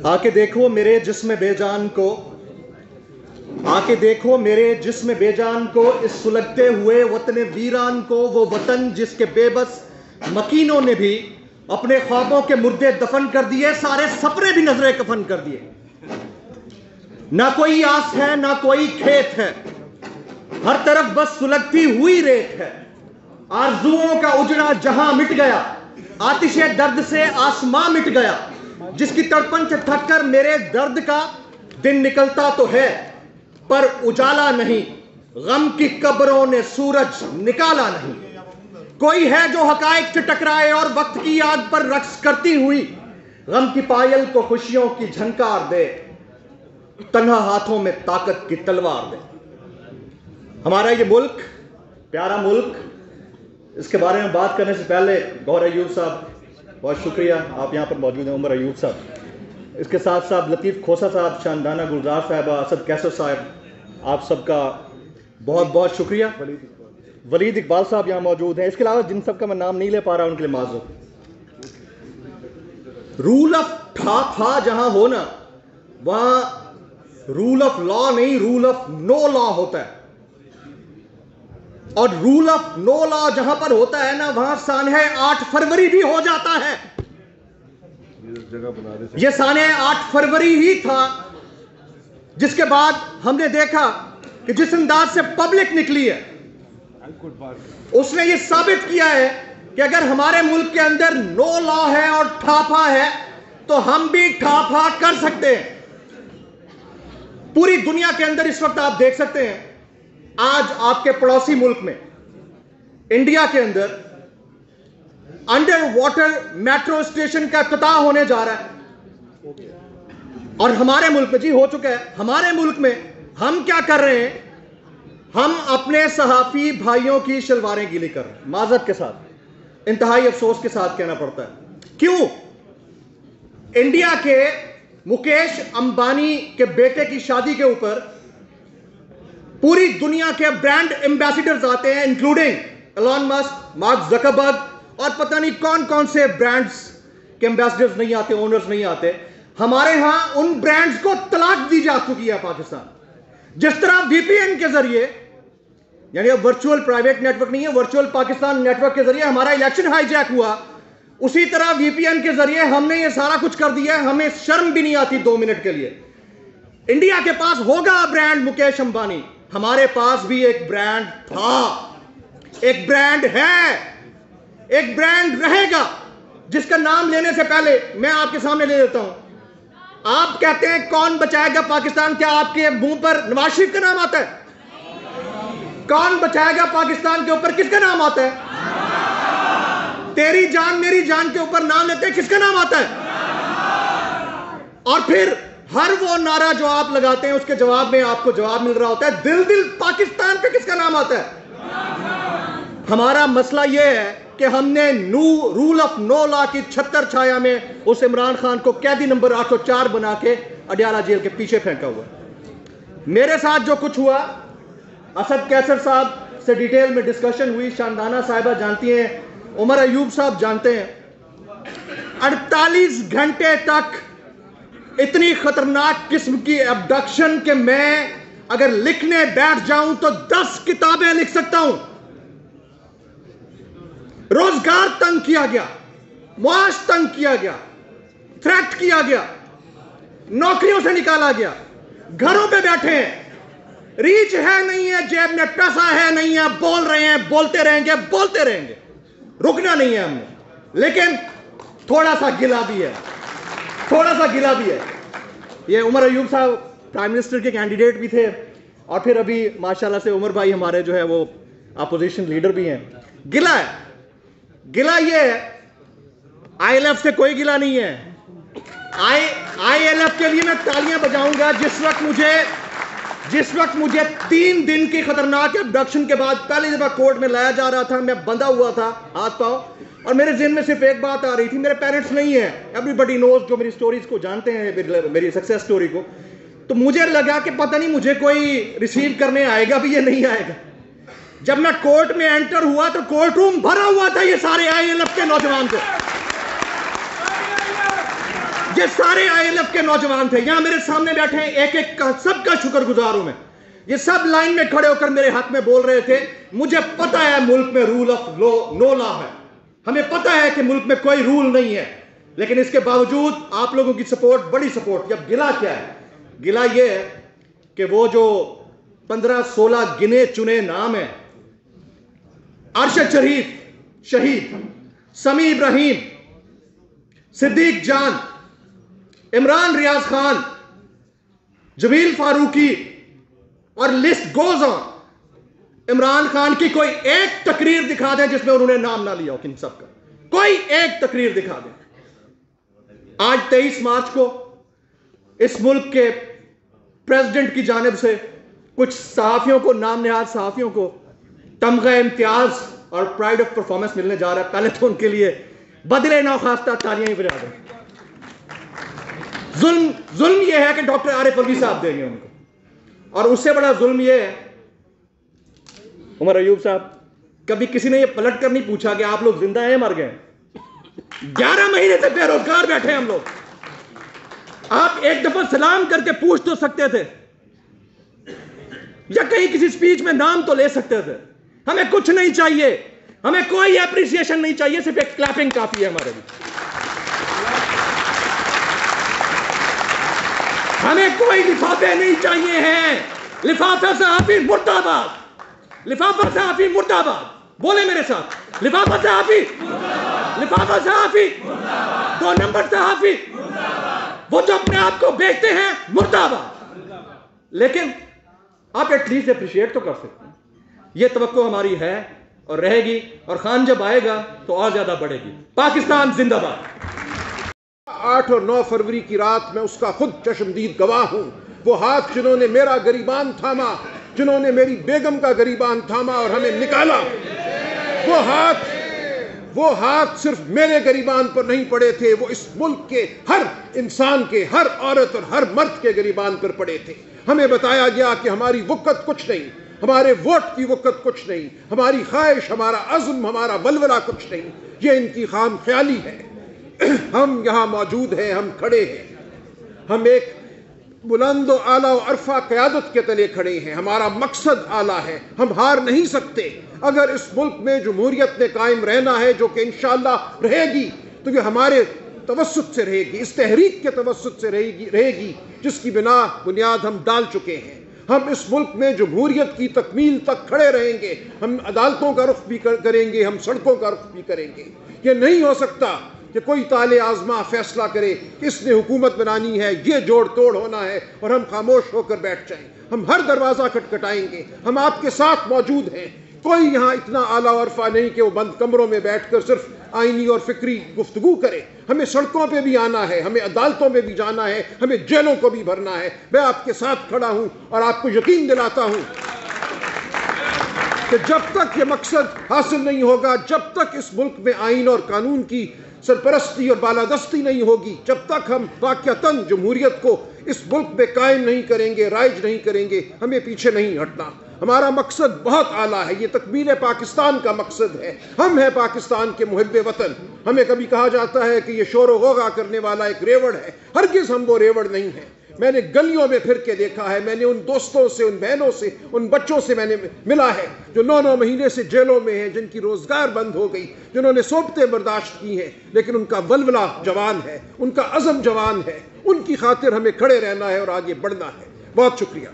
آکے دیکھو میرے جسم بے جان کو، آکے دیکھو میرے جسم بے جان کو، اس سلگتے ہوئے وطن ویران کو، وہ وطن جس کے بے بس مکینوں نے بھی اپنے خوابوں کے مردے دفن کر دیے، سارے سپنے بھی نظر کفن کر دیے۔ نہ کوئی آس ہے نہ کوئی کھیت ہے، ہر طرف بس سلگتی ہوئی ریت ہے۔ آرزوؤں کا اجڑا جہاں مٹ گیا، آتش درد سے آسماں مٹ گیا۔ جس کی تڑپن سے تھک کر میرے درد کا دن نکلتا تو ہے، پر اجالا نہیں، غم کی قبروں نے سورج نکالا نہیں۔ کوئی ہے جو حقائق سے ٹکرائے اور وقت کی آگ پر رقص کرتی ہوئی غم کی پائل کو خوشیوں کی جھنکار دے، تنہا ہاتھوں میں طاقت کی تلوار دے۔ ہمارا یہ ملک، پیارا ملک، اس کے بارے میں بات کرنے سے پہلے گوہر ایوب صاحب، بہت شکریہ آپ یہاں پر موجود ہیں، عمر ایوب صاحب، اس کے ساتھ ساتھ لطیف کھوسا صاحب، شاندانہ گلزار صاحبہ، اسد کیسر صاحب، آپ سب کا بہت بہت شکریہ۔ ولید اقبال صاحب یہاں موجود ہیں، اس کے علاوہ جن سب کا میں نام نہیں لے پا رہا ان کے لیے معذرت۔ رول آف ٹھا پھا جہاں ہونا، وہاں رول آف لا نہیں، رول آف نو لا ہوتا ہے، اور رول آف نو لا جہاں پر ہوتا ہے نا، وہاں سانحہ 8 فروری بھی ہو جاتا ہے۔ یہ سانحہ 8 فروری ہی تھا جس کے بعد ہم نے دیکھا کہ جس انداز سے پبلک نکلی ہے، اس نے یہ ثابت کیا ہے کہ اگر ہمارے ملک کے اندر نو لا ہے اور ٹھاپا ہے تو ہم بھی ٹھاپا کر سکتے ہیں۔ پوری دنیا کے اندر اس وقت آپ دیکھ سکتے ہیں، آج آپ کے پڑوسی ملک میں انڈیا کے اندر انڈر واٹر میٹرو اسٹیشن کا افتتاح ہونے جا رہا ہے، اور ہمارے ملک میں جی ہو چکا ہے۔ ہمارے ملک میں ہم کیا کر رہے ہیں؟ ہم اپنے صحافی بھائیوں کی شلواریں گیلی کر رہے ہیں، معذرت کے ساتھ، انتہائی افسوس کے ساتھ کہنا پڑتا ہے۔ کیوں؟ انڈیا کے مکیش امبانی کے بیٹے کی شادی کے اوپر پوری دنیا کے برانڈ ایمبیسیڈرز آتے ہیں، including Elon Musk, mark Zuckerberg, اور پتہ نہیں کون کون سے برانڈز کے ایمبیسیڈرز نہیں آتے، اونرز نہیں آتے۔ ہمارے ہاں ان برانڈز کو طلاق دی جا چکی ہے پاکستان۔ جس طرح وی پی این کے ذریعے، یعنی اب ورچوئل پرائیویٹ نیٹ ورک نہیں ہے، ورچوئل پاکستان نیٹ ورک کے ذریعے ہمارا الیکشن ہائی جیک ہوا، اسی طرح وی پی این کے ذریعے ہم نے یہ سارا کچھ کر دیا ہے۔ ہمیں شرم بھی نہیں آتی 2 منٹ کے لیے۔ انڈیا کے پاس ہوگا برانڈ مکیش امبانی، ہمارے پاس بھی ایک برانڈ تھا، ایک برانڈ ہے، ایک برانڈ رہے گا، جس کا نام لینے سے پہلے میں آپ کے سامنے لے لیتا ہوں۔ آپ کہتے ہیں کون بچائے گا پاکستان، کیا آپ کے منہ پر نواز شریف کا نام آتا ہے؟ کون بچائے گا پاکستان کے اوپر کس کا نام آتا ہے؟ تیری جان میری جان کے اوپر نام لیتے ہیں، کس کا نام آتا ہے؟ اور پھر ہر وہ نعرہ جو آپ لگاتے ہیں اس کے جواب میں آپ کو جواب مل رہا ہوتا ہے، دل دل پاکستان پہ کس کا نام آتا ہے؟ ہمارا مسئلہ یہ ہے کہ ہم نے رول آف نو لا کی چھتر چھایا میں اس عمران خان کو قیدی نمبر 804 بنا کے اڈیالہ جیل کے پیچھے پھینکا ہوا۔ میرے ساتھ جو کچھ ہوا، اسد کیسر صاحب سے ڈیٹیل میں ڈسکشن ہوئی، شاندانہ صاحبہ جانتی ہیں، عمر ایوب صاحب جانتے ہیں۔ 48 گھنٹے تک اتنی خطرناک قسم کی ابڈکشن کہ میں اگر لکھنے بیٹھ جاؤں تو 10 کتابیں لکھ سکتا ہوں۔ روزگار تنگ کیا گیا، معاش تنگ کیا گیا، تھریٹ کیا گیا، نوکریوں سے نکالا گیا، گھروں پہ بیٹھے ہیں، ریچ ہے نہیں ہے، جیب میں پیسہ ہے نہیں ہے، بول رہے ہیں، بولتے رہیں گے، بولتے رہیں گے، رکنا نہیں ہے ہم نے۔ لیکن تھوڑا سا گلہ بھی ہے، تھوڑا سا گلہ بھی ہے۔ یہ عمر ایوب صاحب پرائم منسٹر کے کینڈیڈیٹ بھی تھے، اور پھر ابھی ماشاءاللہ سے عمر بھائی ہمارے جو ہے وہ اپوزیشن لیڈر بھی ہیں۔ گلہ ہے، گلہ یہ ہے، آئی ایل ایف سے کوئی گلہ نہیں ہے۔ آئی ایل ایف کے لیے میں تالیاں بجاؤں گا۔ جس وقت مجھے 3 دن کی خطرناک ابڈکشن کے بعد پہلی دفعہ کورٹ میں لایا جا رہا تھا، میں بندھا ہوا تھا ہاتھ پاؤں، اور میرے ذہن میں صرف ایک بات آ رہی تھی، میرے پیرنٹس نہیں ہیں، ایوری بڈی نوز جو میری سٹوریز کو جانتے ہیں، میری سکسیس سٹوری کو، تو مجھے لگا کہ پتہ نہیں مجھے کوئی ریسیو کرنے آئے گا بھی یا نہیں آئے گا۔ جب میں کورٹ میں انٹر ہوا تو کورٹ روم بھرا ہوا تھا یہ سارے آئی ایل ایف کے نوجوان سے۔ یہ سارے ILF کے نوجوان تھے، یہاں میرے سامنے بیٹھے ہیں، ایک ایک کا سب کا شکر گزار ہوں میں. یہ سب لائن میں کھڑے ہو کر میرے حق میں بول رہے تھے. مجھے پتا ہے ملک میں رول آف نو لا ہے، ہمیں پتا ہے کہ ملک میں کوئی رول نہیں ہے، لیکن اس کے باوجود آپ لوگوں کی سپورٹ، بڑی سپورٹ. جب گلہ کیا ہے؟ گلہ یہ ہے کہ وہ جو 15-16 گنے چنے نام ہیں، ارشد شریف شہید، سمیع ابراہیم، صدیق جان، عمران ریاض خان، جمیل فاروقی، اور list goes on. Imran Khan کی کوئی ایک تقریر دکھا دیں جس میں انہوں نے نام نہ لیا ہو ان سب کا. کوئی ایک تقریر دکھا دیں. آج 23 مارچ کو اس ملک کے پریزیڈنٹ کی جانب سے کچھ صحافیوں کو، نام نہاد صحافیوں کو تمغہ امتیاز اور پرائیڈ آف پرفارمنس ملنے جا رہا ہے. پہلے تو ان کے لیے بدلے ناخواستہ تالیاں ہی بجا دیں. ظلم یہ ہے کہ ڈاکٹر عارف الوی صاحب دیں گے ان کو، اور اس سے بڑا ظلم یہ ہے عمر ایوب صاحب، کبھی کسی نے یہ پلٹ کر نہیں پوچھا کہ آپ لوگ زندہ ہیں مر گئے؟ 11 مہینے سے بے روزگار بیٹھے ہیں ہم لوگ. آپ ایک دفعہ سلام کر کے پوچھ تو سکتے تھے، یا کہیں کسی سپیچ میں نام تو لے سکتے تھے. ہمیں کچھ نہیں چاہیے، ہمیں کوئی اپریسیشن نہیں چاہیے، صرف ایک کلیپنگ کافی ہے ہمارے لیے. ہمیں کوئی لفافے نہیں چاہیے ہیں. لفافہ صحافی مرد آباد، لفافہ صحافی مرد آباد. بولے میرے ساتھ، لفافہ صحافی، لفافہ صحافی، 2 نمبر صحافی، وہ جو اپنے آپ کو بیچتے ہیں، مرد آباد. لیکن آپ ایٹ لیسٹ اپریشیٹ تو کر سکتے ہیں. یہ توقع ہماری ہے اور رہے گی، اور خان جب آئے گا تو اور زیادہ بڑھے گی. پاکستان زندہ باد. 8 اور 9 فروری کی رات میں اس کا خود چشمدید گواہ ہوں. وہ ہاتھ جنہوں نے میرا گریبان تھاما، جنہوں نے میری بیگم کا گریبان تھاما اور ہمیں نکالا، وہ ہاتھ صرف میرے گریبان پر نہیں پڑے تھے، وہ اس ملک کے ہر انسان کے، ہر عورت اور ہر مرد کے گریبان پر پڑے تھے. ہمیں بتایا گیا کہ ہماری وقت کچھ نہیں، ہمارے ووٹ کی وقت کچھ نہیں، ہماری خواہش، ہمارا عزم، ہمارا ولولہ کچھ نہیں. یہ ان کی خام خیالی ہے. ہم یہاں موجود ہیں، ہم کھڑے ہیں، ہم ایک بلند و اعلیٰ و عرفہ قیادت کے تلے کھڑے ہیں. ہمارا مقصد اعلیٰ ہے، ہم ہار نہیں سکتے. اگر اس ملک میں جمہوریت نے قائم رہنا ہے، جو کہ انشاءاللہ رہے گی، تو یہ ہمارے توسط سے رہے گی، اس تحریک کے توسط سے رہے گی جس کی بنیاد ہم ڈال چکے ہیں. ہم اس ملک میں جمہوریت کی تکمیل تک کھڑے رہیں گے. ہم عدالتوں کا رخ بھی کریں گے، ہم سڑکوں کا رخ بھی کریں گے. یہ نہیں ہو سکتا کہ کوئی تالے آزما فیصلہ کرے کہ اس نے حکومت بنانی ہے، یہ جوڑ توڑ ہونا ہے، اور ہم خاموش ہو کر بیٹھ جائیں. ہم ہر دروازہ کھٹکھٹائیں گے، ہم آپ کے ساتھ موجود ہیں. کوئی یہاں اتنا اعلیٰ عرفہ نہیں کہ وہ بند کمروں میں بیٹھ کر صرف آئینی اور فکری گفتگو کرے. ہمیں سڑکوں پہ بھی آنا ہے، ہمیں عدالتوں میں بھی جانا ہے، ہمیں جیلوں کو بھی بھرنا ہے. میں آپ کے ساتھ کھڑا ہوں اور آپ کو یقین دلاتا ہوں کہ جب تک یہ مقصد حاصل نہیں ہوگا، جب تک اس ملک میں آئین اور قانون کی سرپرستی اور بالادستی نہیں ہوگی، جب تک ہم واقعتاً جمہوریت کو اس ملک میں قائم نہیں کریں گے، رائج نہیں کریں گے، ہمیں پیچھے نہیں ہٹنا. ہمارا مقصد بہت اعلیٰ ہے. یہ تکمیل پاکستان کا مقصد ہے. ہم ہیں پاکستان کے محب وطن. ہمیں کبھی کہا جاتا ہے کہ یہ شور و غوغا کرنے والا ایک ریوڑ ہے. ہرگز ہم وہ ریوڑ نہیں ہیں. میں نے گلیوں میں پھر کے دیکھا ہے، میں نے ان دوستوں سے، ان بہنوں سے، ان بچوں سے میں نے ملا ہے جو 9 مہینے سے جیلوں میں ہیں، جن کی روزگار بند ہو گئی، جنہوں نے صحبتیں برداشت کی ہیں، لیکن ان کا ولولہ جوان ہے، ان کا عزم جوان ہے. ان کی خاطر ہمیں کھڑے رہنا ہے اور آگے بڑھنا ہے. بہت شکریہ.